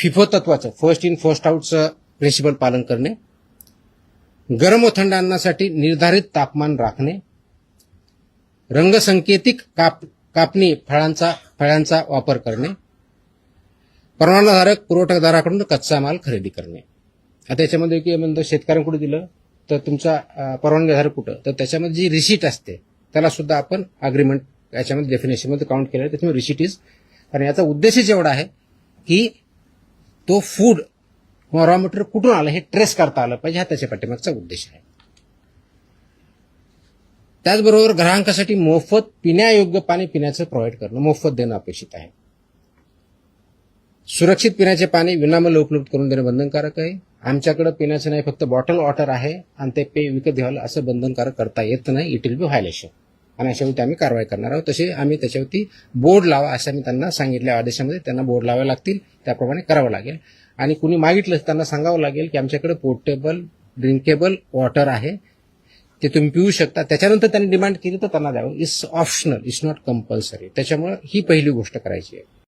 FIFO तत्वाचं first in first आउटचं principle पालन करणे, गरम व थंड अन्नासाठी निर्धारित तापमान राखणे, रंगसंकेतिक कापणी फळांचा वापर करणे, परवानाधारक पुरवठादाराकडून कच्चा माल खरेदी करणे. आता याच्यामध्ये की म्हणतो शेतकऱ्यांकडे दिलं तर तुमचा परवानगीधारक कुठं, तर त्याच्यामध्ये जी रिसीट असते त्याला सुद्धा आपण अग्रीमेंट याच्यामध्ये डेफिनेशनमध्ये काउंट केलं आहे. त्याच्यामुळे रिसीट इज, कारण याचा उद्देशच एवढा आहे की तो फूड किंवा रॉ मटेरियल कुठून आलं हे ट्रेस करता आलं पाहिजे, हा त्याच्या पाठीमागचा उद्देश आहे. त्याचबरोबर ग्राहकांसाठी मोफत पिण्यायोग्य पाणी पिण्याचं प्रोव्हाइड करणं, मोफत देणं अपेक्षित आहे. सुरक्षित पिण्याचे पाणी विनामूल्य उपलब्ध करून देणं बंधनकारक आहे. आमच्याकडे पिण्याचं नाही, फक्त बॉटल वॉटर आहे आणि ते पे विकत घ्यावं असं बंधनकारक करता येत नाही. इट विल बी व्हायलेशन आणि अशावरती आम्ही कारवाई करणार आहोत. तसे आम्ही त्याच्यावरती बोर्ड लावा असं मी त्यांना सांगितल्या आदेशामध्ये, त्यांना बोर्ड लावावे लागतील, त्याप्रमाणे करावं लागेल. आणि कुणी मागितलं त्यांना सांगावं लागेल की आमच्याकडे पोर्टेबल ड्रिंकेबल वॉटर आहे, ते तुम्ही पिऊ शकता. त्याच्यानंतर त्यांनी डिमांड केली तर त्यांना द्यावं. It's optional, it's not compulsory. त्याच्यामुळे ही पहिली गोष्ट करायची आहे.